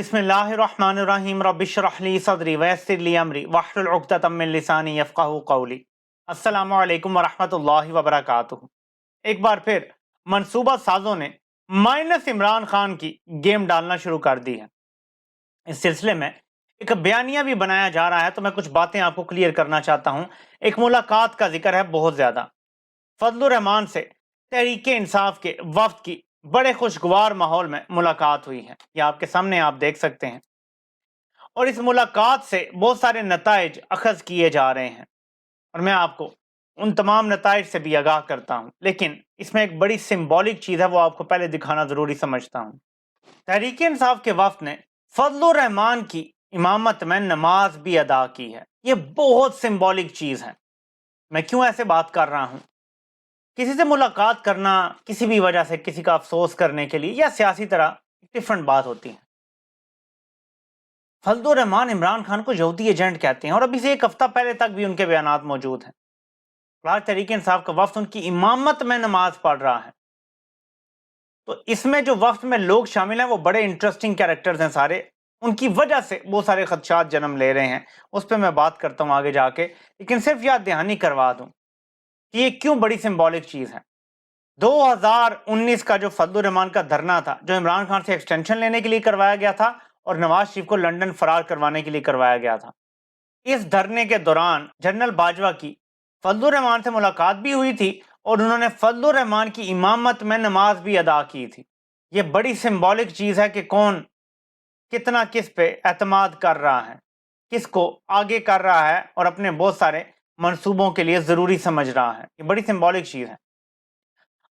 بسم اللہ الرحمن الرحیم رب اشرح لی صدری ویسر لی امری واحلل عقدۃ من لسانی یفقہوا قولی۔ السلام علیکم ورحمۃ اللہ وبرکاتہ۔ ایک بار پھر منصوبہ سازوں نے مائنس عمران خان کی گیم ڈالنا شروع کر دی ہے۔ اس سلسلے میں ایک بیانیہ بھی بنایا جا رہا ہے، تو میں کچھ باتیں آپ کو کلیئر کرنا چاہتا ہوں۔ ایک ملاقات کا ذکر ہے بہت زیادہ، فضل الرحمان سے تحریک انصاف کے وفد کی بڑے خوشگوار ماحول میں ملاقات ہوئی ہے، یہ آپ کے سامنے آپ دیکھ سکتے ہیں، اور اس ملاقات سے بہت سارے نتائج اخذ کیے جا رہے ہیں، اور میں آپ کو ان تمام نتائج سے بھی آگاہ کرتا ہوں، لیکن اس میں ایک بڑی سمبولک چیز ہے، وہ آپ کو پہلے دکھانا ضروری سمجھتا ہوں۔ تحریک انصاف کے وفد نے فضل الرحمان کی امامت میں نماز بھی ادا کی ہے، یہ بہت سمبولک چیز ہے۔ میں کیوں ایسے بات کر رہا ہوں؟ کسی سے ملاقات کرنا کسی بھی وجہ سے کسی کا افسوس کرنے کے لیے یا سیاسی طرح ڈفرنٹ بات ہوتی ہے۔ فضل الرحمان عمران خان کو یہودی ایجنٹ کہتے ہیں، اور ابھی سے ایک ہفتہ پہلے تک بھی ان کے بیانات موجود ہیں۔ آج تحریک انصاف کا وفد ان کی امامت میں نماز پڑھ رہا ہے، تو اس میں جو وفد میں لوگ شامل ہیں وہ بڑے انٹرسٹنگ کیریکٹرز ہیں سارے، ان کی وجہ سے بہت سارے خدشات جنم لے رہے ہیں، اس پہ میں بات کرتا ہوں آگے جا کے، لیکن صرف یاد دہانی کروا دوں کہ یہ کیوں بڑی سمبولک چیز ہے۔ 2019 کا جو فضل الرحمان کا دھرنا تھا، جو عمران خان سے ایکسٹینشن لینے کے لیے کروایا گیا تھا اور نواز شریف کو لندن فرار کروانے کے لیے کروایا گیا تھا، اس دھرنے کے دوران جنرل باجوہ کی فضل الرحمان سے ملاقات بھی ہوئی تھی، اور انہوں نے فضل الرحمان کی امامت میں نماز بھی ادا کی تھی۔ یہ بڑی سمبولک چیز ہے کہ کون کتنا کس پہ اعتماد کر رہا ہے، کس کو آگے کر رہا ہے اور اپنے بہت سارے منصوبوں کے لیے ضروری سمجھ رہا ہے۔ یہ بڑی سمبولک چیز ہے۔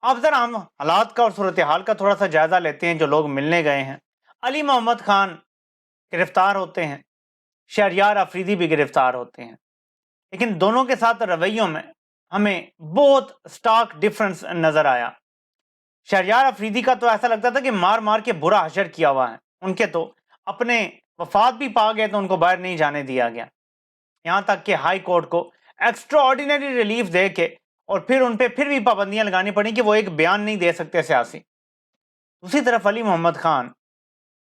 اب ذرا ہم حالات کا اور صورتحال کا تھوڑا سا جائزہ لیتے ہیں۔ جو لوگ ملنے گئے ہیں، علی محمد خان گرفتار ہوتے ہیں، شہریار افریدی بھی گرفتار ہوتے ہیں، لیکن دونوں کے ساتھ رویوں میں ہمیں بہت سٹارک ڈیفرنس نظر آیا۔ شہریار افریدی کا تو ایسا لگتا تھا کہ مار مار کے برا حشر کیا ہوا ہے، ان کے تو اپنے وفات بھی پا گئے تو ان کو باہر نہیں جانے دیا گیا، یہاں تک کہ ہائی کورٹ کو ایکسٹرا آرڈینری ریلیف دے کے اور پھر ان پہ پھر بھی پابندیاں لگانی پڑیں کہ وہ ایک بیان نہیں دے سکتے سیاسی۔ دوسری طرف علی محمد خان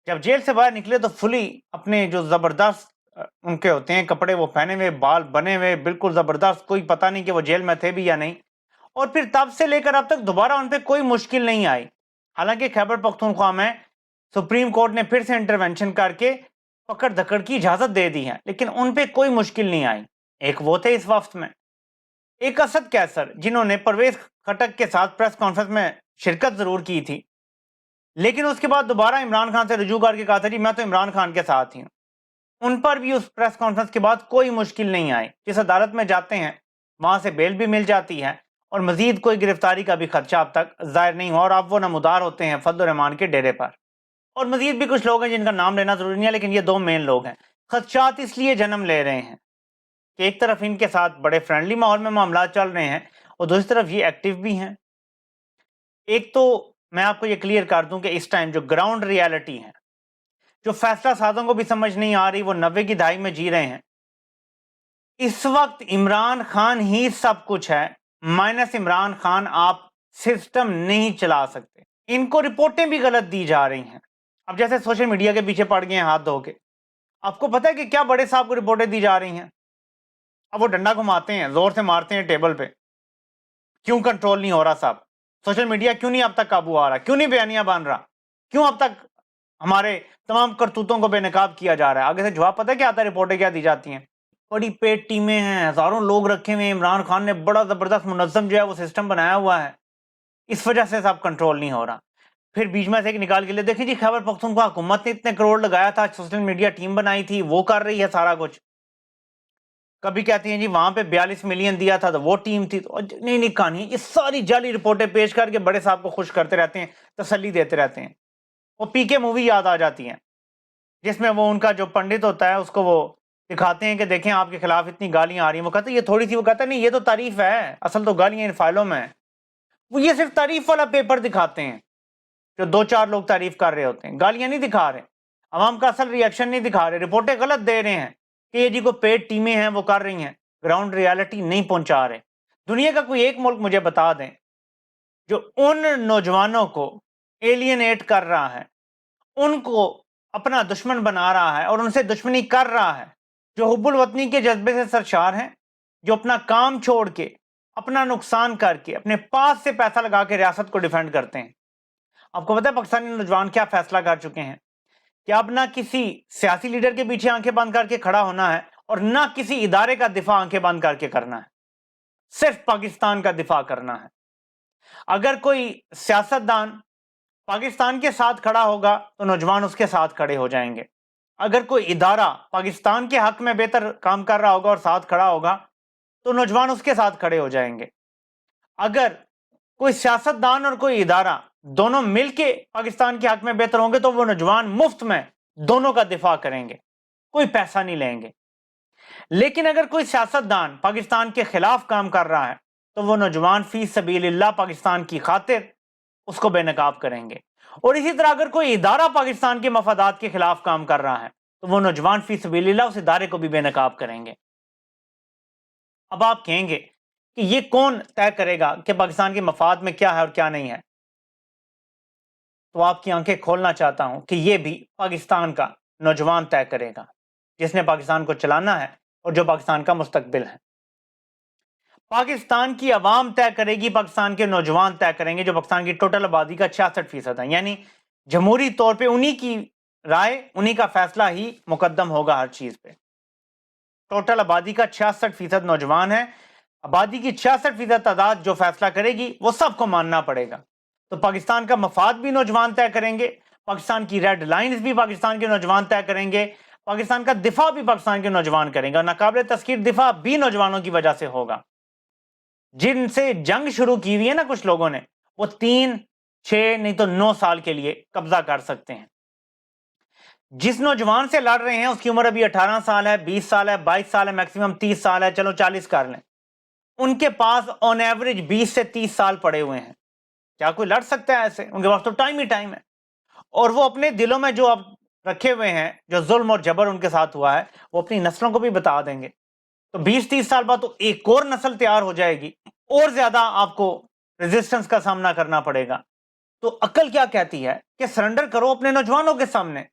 جب جیل سے باہر نکلے تو فلی اپنے جو زبردست ان کے ہوتے ہیں کپڑے وہ پہنے ہوئے، بال بنے ہوئے، بالکل زبردست، کوئی پتہ نہیں کہ وہ جیل میں تھے بھی یا نہیں، اور پھر تب سے لے کر اب تک دوبارہ ان پہ کوئی مشکل نہیں آئی۔ حالانکہ خیبر پختونخوا میں سپریم کورٹ نے پھر سے انٹروینشن کر کے پکڑ دھکڑ کی اجازت دے دی ہے، لیکن ان پہ کوئی مشکل نہیں آئی۔ ایک وہ تھے اس وفد میں، ایک اسد کیسر، جنہوں نے پرویز خٹک کے ساتھ پریس کانفرنس میں شرکت ضرور کی تھی، لیکن اس کے بعد دوبارہ عمران خان سے رجوع کر کے کہا تھا جی میں تو عمران خان کے ساتھ ہی ہوں۔ ان پر بھی اس پریس کانفرنس کے بعد کوئی مشکل نہیں آئی، جس عدالت میں جاتے ہیں وہاں سے بیل بھی مل جاتی ہے، اور مزید کوئی گرفتاری کا بھی خدشہ اب تک ظاہر نہیں ہوا، اور اب وہ نمودار ہوتے ہیں فضل الرحمان کے ڈیرے پر۔ اور مزید بھی کچھ لوگ ہیں جن کا نام لینا ضروری نہیں ہے، لیکن یہ دو مین لوگ ہیں۔ خدشات اس لیے جنم لے رہے ہیں کہ ایک طرف ان کے ساتھ بڑے فرینڈلی ماحول میں معاملات چل رہے ہیں، اور دوسری طرف یہ ایکٹیو بھی ہیں۔ ایک تو میں آپ کو یہ کلیئر کر دوں کہ اس ٹائم جو گراؤنڈ ریالٹی ہے، جو فیصلہ سازوں کو بھی سمجھ نہیں آ رہی، وہ 90 کی دہائی میں جی رہے ہیں۔ اس وقت عمران خان ہی سب کچھ ہے، مائنس عمران خان آپ سسٹم نہیں چلا سکتے۔ ان کو رپورٹیں بھی غلط دی جا رہی ہیں، اب جیسے سوشل میڈیا کے پیچھے پڑ گئے ہیں ہاتھ دھو کے۔ آپ کو پتہ ہے کہ کیا بڑے صاحب کو رپورٹیں دی جا رہی ہیں؟ اب وہ ڈنڈا گھماتے ہیں، زور سے مارتے ہیں ٹیبل پہ، کیوں کنٹرول نہیں ہو رہا صاحب؟ سوشل میڈیا کیوں نہیں اب تک قابو آ رہا؟ کیوں نہیں بیانیہ بن رہا؟ کیوں اب تک ہمارے تمام کرتوتوں کو بے نقاب کیا جا رہا ہے؟ آگے سے جواب پتہ ہے کیا آتا ہے، رپورٹیں کیا دی جاتی ہیں؟ بڑی پیڈ ٹیمیں ہیں، ہزاروں لوگ رکھے ہوئے ہیں، عمران خان نے بڑا زبردست منظم جو ہے وہ سسٹم بنایا ہوا ہے، اس وجہ سے سب کنٹرول نہیں ہو رہا۔ پھر بیچ میں سے ایک نکال کے لے دیکھیں جی خیبر پختونخوا حکومت نے اتنے کروڑ لگایا تھا، سوشل میڈیا ٹیم بنائی تھی، وہ کر رہی ہے سارا کچھ۔ کبھی کہتی ہیں جی وہاں پہ 42 ملین دیا تھا تو وہ ٹیم تھی، تو نہیں نہیں کہانی، یہ ساری جعلی رپورٹیں پیش کر کے بڑے صاحب کو خوش کرتے رہتے ہیں، تسلی دیتے رہتے ہیں۔ وہ پی کے مووی یاد آ جاتی ہیں، جس میں وہ ان کا جو پنڈت ہوتا ہے اس کو وہ دکھاتے ہیں کہ دیکھیں آپ کے خلاف اتنی گالیاں آ رہی ہیں، وہ کہتے ہیں یہ تھوڑی سی، وہ کہتا ہے نہیں یہ تو تعریف ہے، اصل تو گالیاں ان فائلوں میں ہیں۔ وہ یہ صرف تعریف والا پیپر دکھاتے ہیں، جو دو چار لوگ تعریف کر رہے ہوتے ہیں، گالیاں نہیں دکھا رہے، عوام کا اصل ریئیکشن نہیں دکھا رہے، رپورٹیں غلط دے رہے ہیں کہ یہ جی کو پیڈ ٹیمیں ہیں وہ کر رہی ہیں، گراؤنڈ ریالٹی نہیں پہنچا رہے۔ دنیا کا کوئی ایک ملک مجھے بتا دیں جو ان نوجوانوں کو ایلینیٹ کر رہا ہے، ان کو اپنا دشمن بنا رہا ہے اور ان سے دشمنی کر رہا ہے، جو حب الوطنی کے جذبے سے سرشار ہیں، جو اپنا کام چھوڑ کے، اپنا نقصان کر کے، اپنے پاس سے پیسہ لگا کے ریاست کو ڈیفینڈ کرتے ہیں۔ آپ کو پتہ ہے پاکستانی نوجوان کیا فیصلہ کر چکے ہیں کہ اب نہ کسی سیاسی لیڈر کے پیچھے آنکھیں بند کر کے کھڑا ہونا ہے اور نہ کسی ادارے کا دفاع آنکھیں بند کر کے کرنا ہے، صرف پاکستان کا دفاع کرنا ہے۔ اگر کوئی سیاستدان پاکستان کے ساتھ کھڑا ہوگا تو نوجوان اس کے ساتھ کھڑے ہو جائیں گے۔ اگر کوئی ادارہ پاکستان کے حق میں بہتر کام کر رہا ہوگا اور ساتھ کھڑا ہوگا تو نوجوان اس کے ساتھ کھڑے ہو جائیں گے۔ اگر کوئی سیاستدان اور کوئی ادارہ دونوں مل کے پاکستان کے حق میں بہتر ہوں گے تو وہ نوجوان مفت میں دونوں کا دفاع کریں گے، کوئی پیسہ نہیں لیں گے۔ لیکن اگر کوئی سیاستدان پاکستان کے خلاف کام کر رہا ہے تو وہ نوجوان فی سبیل اللہ پاکستان کی خاطر اس کو بے نقاب کریں گے، اور اسی طرح اگر کوئی ادارہ پاکستان کے مفادات کے خلاف کام کر رہا ہے تو وہ نوجوان فی سبیل اللہ اس ادارے کو بھی بے نقاب کریں گے۔ اب آپ کہیں گے کہ یہ کون طے کرے گا کہ پاکستان کے مفاد میں کیا ہے اور کیا نہیں ہے؟ تو آپ کی آنکھیں کھولنا چاہتا ہوں کہ یہ بھی پاکستان کا نوجوان طے کرے گا، جس نے پاکستان کو چلانا ہے اور جو پاکستان کا مستقبل ہے۔ پاکستان کی عوام طے کرے گی، پاکستان کے نوجوان طے کریں گے، جو پاکستان کی ٹوٹل آبادی کا 66% ہے، یعنی جمہوری طور پہ انہی کی رائے، انہی کا فیصلہ ہی مقدم ہوگا ہر چیز پہ۔ ٹوٹل آبادی کا 66% نوجوان ہے، آبادی کی 66% تعداد جو فیصلہ کرے گی وہ سب کو ماننا پڑے گا۔ تو پاکستان کا مفاد بھی نوجوان طے کریں گے، پاکستان کی ریڈ لائنز بھی پاکستان کے نوجوان طے کریں گے، پاکستان کا دفاع بھی پاکستان کے نوجوان کریں گے، اور ناقابل تذکیر دفاع بھی نوجوانوں کی وجہ سے ہوگا۔ جن سے جنگ شروع کی ہوئی ہے نا کچھ لوگوں نے، وہ 3، 6 نہیں تو 9 سال کے لیے قبضہ کر سکتے ہیں۔ جس نوجوان سے لڑ رہے ہیں اس کی عمر ابھی 18 سال ہے، 20 سال ہے، 22 سال ہے، میکسیمم 30 سال ہے، چلو 40 کر لیں۔ ان کے پاس آن ایوریج 20 سے 30 سال پڑے ہوئے ہیں۔ کیا کوئی لڑ سکتا ہے ایسے؟ ان کے پاس تو ٹائم ہی ٹائم ہے، اور وہ اپنے دلوں میں جو اب رکھے ہوئے ہیں، جو ظلم اور جبر ان کے ساتھ ہوا ہے، وہ اپنی نسلوں کو بھی بتا دیں گے۔ تو 20-30 سال بعد تو ایک اور نسل تیار ہو جائے گی، اور زیادہ آپ کو ریزسٹنس کا سامنا کرنا پڑے گا۔ تو عقل کیا کہتی ہے کہ سرنڈر کرو اپنے نوجوانوں کے سامنے۔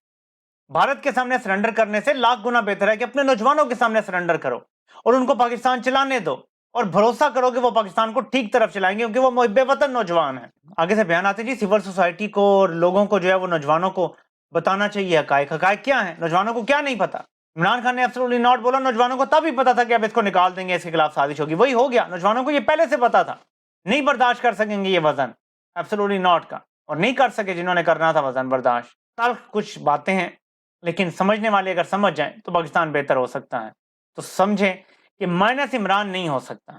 بھارت کے سامنے سرنڈر کرنے سے لاکھ گنا بہتر ہے کہ اپنے نوجوانوں کے سامنے سرنڈر کرو اور ان کو پاکستان چلانے دو، اور بھروسہ کرو کہ وہ پاکستان کو ٹھیک طرف چلائیں گے، کیونکہ وہ محب وطن نوجوان ہیں۔ آگے سے بیان آتے جی سول سوسائٹی کو اور لوگوں کو جو ہے وہ نوجوانوں کو بتانا چاہیے حقائق کیا ہیں، نوجوانوں کو کیا نہیں پتا۔ عمران خان نے ایبسولوٹلی ناٹ بولا، نوجوانوں کو تب ہی پتا تھا کہ اب اس کو نکال دیں گے، اس کے خلاف سازش ہوگی، وہی ہو گیا۔ نوجوانوں کو یہ پہلے سے پتا تھا، نہیں برداشت کر سکیں گے یہ وزن ایبسولوٹلی ناٹ کا، اور نہیں کر سکے جنہوں نے کرنا تھا وزن برداشت۔ تلخ کچھ باتیں ہیں، لیکن سمجھنے والے اگر سمجھ جائیں تو پاکستان بہتر ہو سکتا ہے۔ تو سمجھیں کہ مائنس عمران نہیں ہو سکتا۔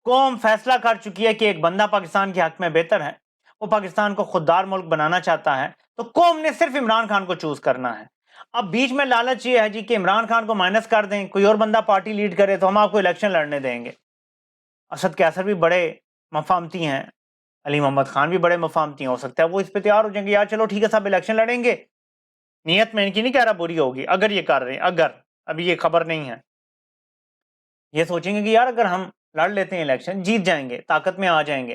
قوم فیصلہ کر چکی ہے کہ ایک بندہ پاکستان کے حق میں بہتر ہے، وہ پاکستان کو خوددار ملک بنانا چاہتا ہے، تو قوم نے صرف عمران خان کو چوز کرنا ہے۔ اب بیچ میں لالچ یہ ہے جی کہ عمران خان کو مائنس کر دیں، کوئی اور بندہ پارٹی لیڈ کرے تو ہم آپ کو الیکشن لڑنے دیں گے۔ اسد کیسر بھی بڑے مفاہمتی ہیں، علی محمد خان بھی بڑے مفاہمتی ہیں، ہو سکتا ہے وہ اس پہ تیار ہو جائیں گے، یار چلو ٹھیک ہے صاحب الیکشن لڑیں گے۔ نیت میں ان کی نہیں کہہ رہا بری ہوگی، اگر یہ کر رہے ہیں، اگر ابھی یہ خبر نہیں ہے، یہ سوچیں گے کہ یار اگر ہم لڑ لیتے ہیں الیکشن، جیت جائیں گے، طاقت میں آ جائیں گے،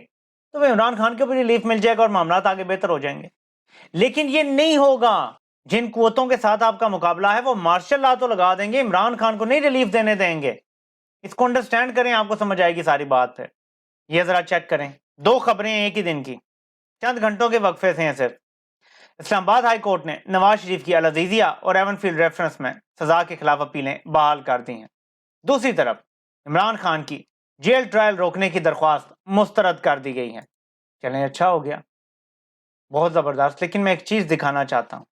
تو وہ عمران خان کو بھی ریلیف مل جائے گا اور معاملات آگے بہتر ہو جائیں گے۔ لیکن یہ نہیں ہوگا۔ جن قوتوں کے ساتھ آپ کا مقابلہ ہے وہ مارشل لا تو لگا دیں گے، عمران خان کو نہیں ریلیف دینے دیں گے۔ اس کو انڈرسٹینڈ کریں، آپ کو سمجھ آئے گی ساری بات پھر۔ یہ ذرا چیک کریں، 2 خبریں ایک ہی دن کی، چند گھنٹوں کے وقفے سے ہیں صرف۔ اسلام آباد ہائی کورٹ نے نواز شریف کی العزیزیہ اور ایون فیلڈ ریفرنس میں سزا کے خلاف اپیلیں بحال کر دی ہیں۔ دوسری طرف عمران خان کی جیل ٹرائل روکنے کی درخواست مسترد کر دی گئی ہے۔ چلیں اچھا ہو گیا، بہت زبردست۔ لیکن میں ایک چیز دکھانا چاہتا ہوں،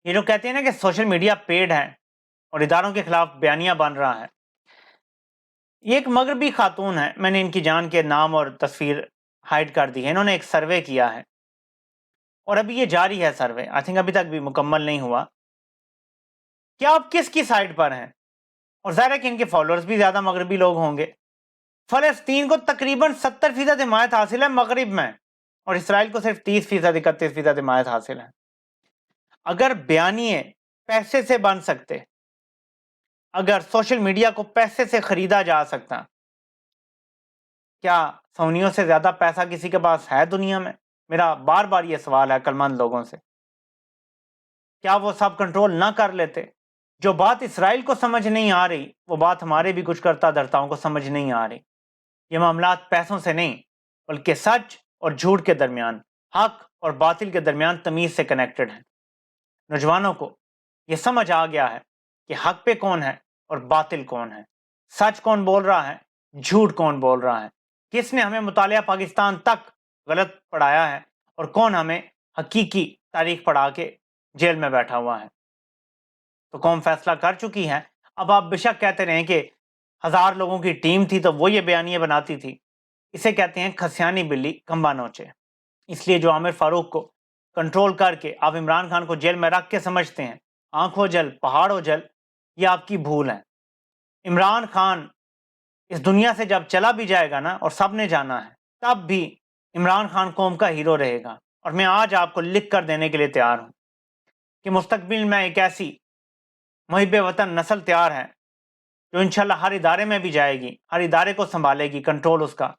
یہ جو کہتے ہیں نا کہ سوشل میڈیا پیڈ ہے اور اداروں کے خلاف بیانیہ بن رہا ہے، یہ ایک مغربی خاتون ہے، میں نے ان کی جان کے نام اور تصویر ہائیڈ کر دی ہے۔ انہوں نے ایک سروے کیا ہے اور ابھی یہ جاری ہے سروے، آئی تھنک ابھی تک بھی مکمل نہیں ہوا۔ کیا آپ کس کی سائڈ پر ہیں؟ اور ظاہر ہے کہ ان کے فالوورز بھی زیادہ مغربی لوگ ہوں گے۔ فلسطین کو تقریباً 70% حمایت حاصل ہے مغرب میں، اور اسرائیل کو صرف 30%، 31% حمایت حاصل ہے۔ اگر بیانیے پیسے سے بن سکتے، اگر سوشل میڈیا کو پیسے سے خریدا جا سکتا، کیا سونیوں سے زیادہ پیسہ کسی کے پاس ہے دنیا میں؟ میرا بار بار یہ سوال ہے عقلمند لوگوں سے۔ کیا وہ سب کنٹرول نہ کر لیتے؟ جو بات اسرائیل کو سمجھ نہیں آ رہی وہ بات ہمارے بھی کچھ کرتا دھرتاؤں کو سمجھ نہیں آ رہی۔ یہ معاملات پیسوں سے نہیں بلکہ سچ اور جھوٹ کے درمیان، حق اور باطل کے درمیان تمیز سے کنیکٹڈ ہیں۔ نوجوانوں کو یہ سمجھ آ گیا ہے کہ حق پہ کون ہے اور باطل کون ہے، سچ کون بول رہا ہے، جھوٹ کون بول رہا ہے، کس نے ہمیں مطالعہ پاکستان تک غلط پڑھایا ہے اور کون ہمیں حقیقی تاریخ پڑھا کے جیل میں بیٹھا ہوا ہے۔ تو قوم فیصلہ کر چکی ہے۔ اب آپ بے شک کہتے رہیں کہ 1000 لوگوں کی ٹیم تھی تو وہ یہ بیانیے بناتی تھی، اسے کہتے ہیں کھسیانی بلی کھمبا نوچے۔ اس لیے جو عامر فاروق کو کنٹرول کر کے آپ عمران خان کو جیل میں رکھ کے سمجھتے ہیں آنکھوں جل پہاڑوں جل، یہ آپ کی بھول ہے۔ عمران خان اس دنیا سے جب چلا بھی جائے گا نا، اور سب نے جانا ہے، تب بھی عمران خان قوم کا ہیرو رہے گا۔ اور میں آج آپ کو لکھ کر دینے کے لیے تیار ہوں کہ مستقبل میں ایک ایسی محب وطن نسل تیار ہے جو انشاءاللہ ہر ادارے میں بھی جائے گی، ہر ادارے کو سنبھالے گی، کنٹرول اس کا۔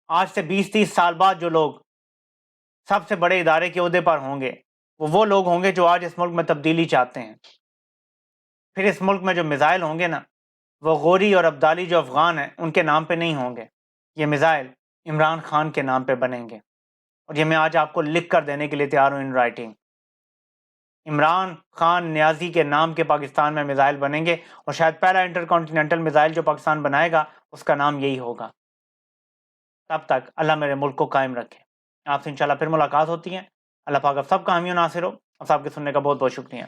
آج سے 20-30 سال بعد جو لوگ سب سے بڑے ادارے کے عہدے پر ہوں گے وہ لوگ ہوں گے جو آج اس ملک میں تبدیلی چاہتے ہیں۔ پھر اس ملک میں جو میزائل ہوں گے نا، وہ غوری اور ابدالی جو افغان ہیں ان کے نام پہ نہیں ہوں گے، یہ میزائل عمران خان کے نام پہ بنیں گے۔ اور یہ میں آج آپ کو لکھ کر دینے کے لیے تیار ہوں ان رائٹنگ۔ عمران خان نیازی کے نام کے پاکستان میں میزائل بنیں گے، اور شاید پہلا انٹر کانٹیننٹل میزائل جو پاکستان بنائے گا اس کا نام یہی ہوگا۔ تب تک اللہ میرے ملک کو قائم رکھے۔ آپ سے انشاءاللہ پھر ملاقات ہوتی ہے۔ اللہ پاک آپ سب کا حامی و ناصر ہو۔ آپ سب کے سننے کا بہت بہت شکریہ۔